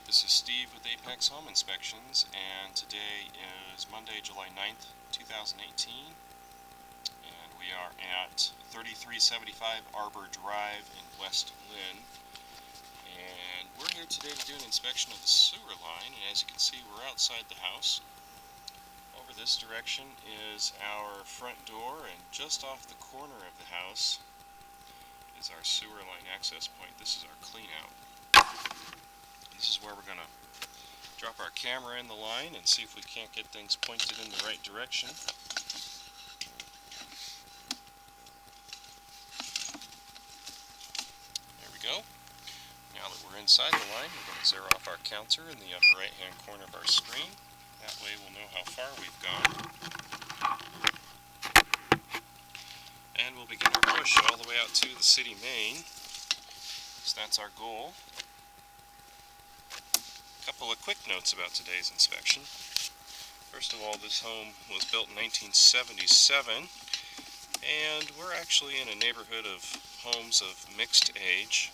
This is Steve with Apex Home Inspections, and today is Monday, July 9th, 2018, and we are at 3375 Arbor Drive in West Lynn, and we're here today to do an inspection of the sewer line, and as you can see, we're outside the house. Over this direction is our front door, and just off the corner of the house is our sewer line access point. This is our clean out. This is where we're going to drop our camera in the line and see if we can't get things pointed in the right direction. There we go. Now that we're inside the line, we're going to zero off our counter in the upper right hand corner of our screen. That way we'll know how far we've gone. And we'll begin our push all the way out to the city main. So that's our goal. Couple of quick notes about today's inspection. First of all, this home was built in 1977, and we're actually in a neighborhood of homes of mixed age.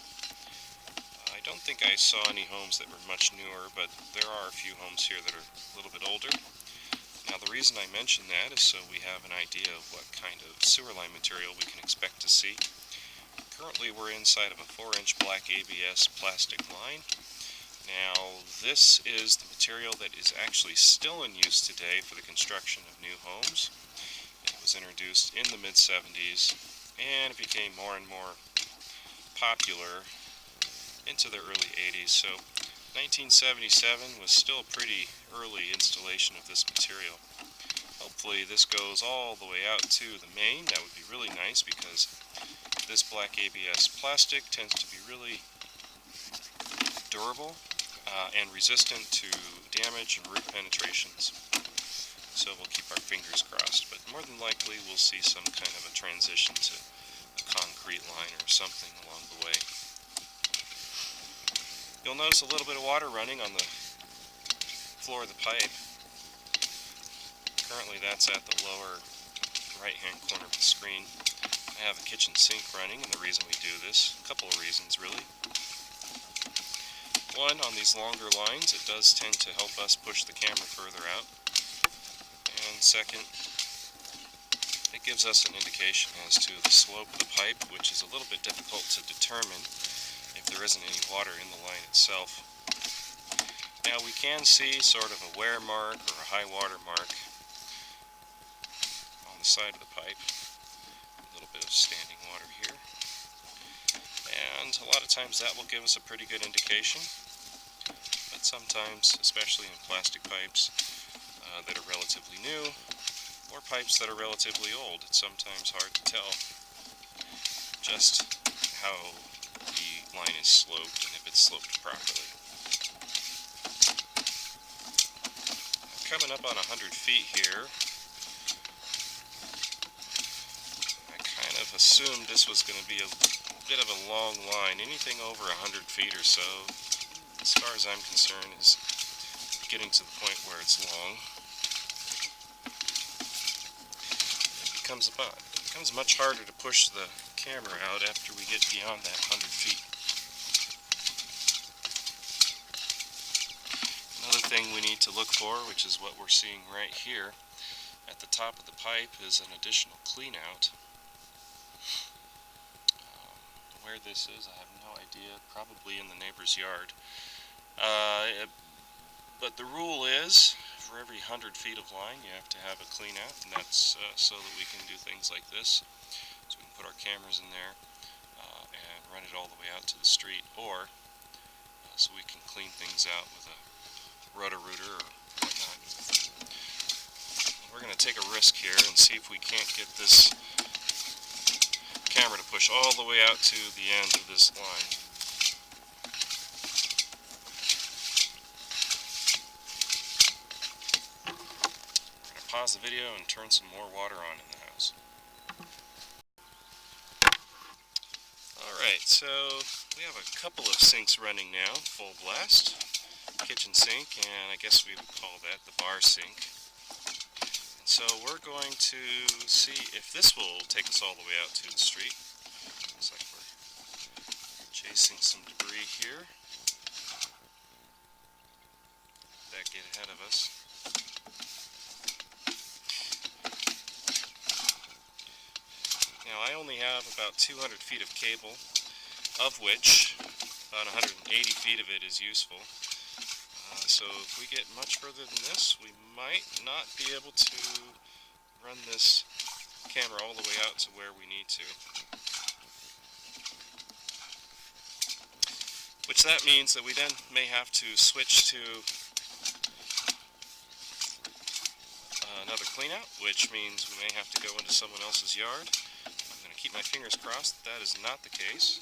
I don't think I saw any homes that were much newer, but there are a few homes here that are a little bit older. Now, the reason I mention that is so we have an idea of what kind of sewer line material we can expect to see. Currently, we're inside of a 4-inch black ABS plastic line. Now, this is the material that is actually still in use today for the construction of new homes. It was introduced in the mid-70s, and it became more and more popular into the early 80s. So 1977 was still a pretty early installation of this material. Hopefully this goes all the way out to the main. That would be really nice because this black ABS plastic tends to be really durable and resistant to damage and root penetrations. So we'll keep our fingers crossed, but more than likely we'll see some kind of a transition to a concrete line or something along the way. You'll notice a little bit of water running on the floor of the pipe. Currently that's at the lower right hand corner of the screen. I have a kitchen sink running, and the reason we do this, a couple of reasons really. One, on these longer lines, it does tend to help us push the camera further out. And second, it gives us an indication as to the slope of the pipe, which is a little bit difficult to determine if there isn't any water in the line itself. Now we can see sort of a wear mark or a high water mark on the side of the pipe. A little bit of standing water here. And a lot of times that will give us a pretty good indication. But sometimes, especially in plastic pipes that are relatively new, or pipes that are relatively old, it's sometimes hard to tell just how the line is sloped and if it's sloped properly. Coming up on 100 feet here, I kind of assumed this was going to be a bit of a long line. Anything over 100 feet or so, as far as I'm concerned, is getting to the point where it's long. It becomes much harder to push the camera out after we get beyond that 100 feet. Another thing we need to look for, which is what we're seeing right here at the top of the pipe, is an additional clean out. Where this is, I have no idea, probably in the neighbor's yard. But the rule is, for every 100 feet of line, you have to have a clean out, and that's so that we can do things like this. So we can put our cameras in there and run it all the way out to the street, or so we can clean things out with a roto-rooter or whatnot. We're going to take a risk here and see if we can't get this camera to push all the way out to the end of this line. We're going to pause the video and turn some more water on in the house. Alright, so we have a couple of sinks running now, full blast. Kitchen sink, and I guess we would call that the bar sink. And so we're going to see if this will take us all the way out to the street. Looks like we're chasing some debris here. get ahead of us. Now I only have about 200 feet of cable, of which about 180 feet of it is useful. So if we get much further than this, we might not be able to run this camera all the way out to where we need to. Which that means that we then may have to switch to another cleanout, which means we may have to go into someone else's yard. I'm going to keep my fingers crossed that is not the case,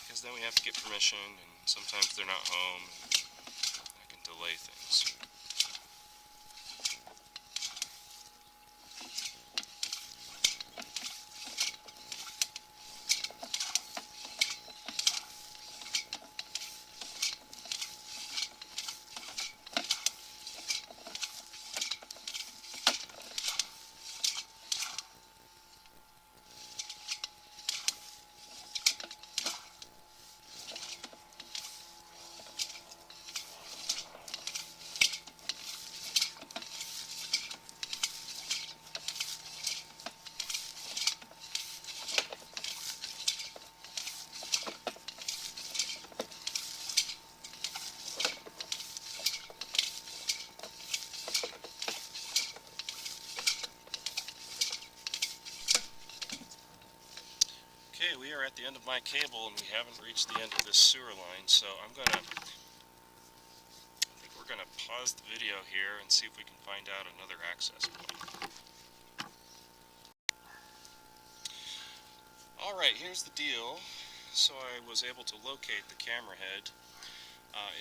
because then we have to get permission, and sometimes they're not home, and that can delay things. Okay, we are at the end of my cable, and we haven't reached the end of this sewer line, so I think we're gonna pause the video here and see if we can find out another access point. Alright, here's the deal. So I was able to locate the camera head.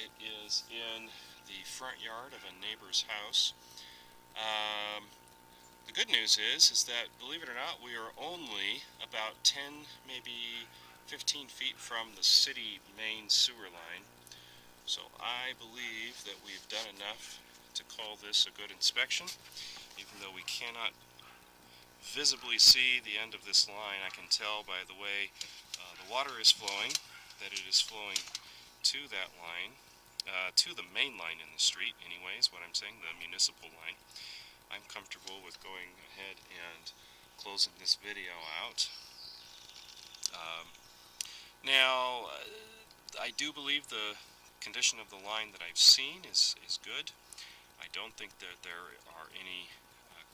It is in the front yard of a neighbor's house. The good news is that, believe it or not, we are only about 10, maybe 15 feet from the city main sewer line. So I believe that we've done enough to call this a good inspection. Even though we cannot visibly see the end of this line, I can tell by the way the water is flowing that it is flowing to that line, to the main line in the street anyways, what I'm saying, the municipal line. I'm comfortable with going ahead and closing this video out. Now, I do believe the condition of the line that I've seen is good. I don't think that there are any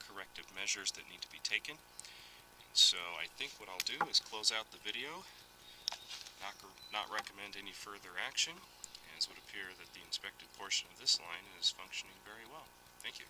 corrective measures that need to be taken. And so I think what I'll do is close out the video, not recommend any further action, as it would appear that the inspected portion of this line is functioning very well. Thank you.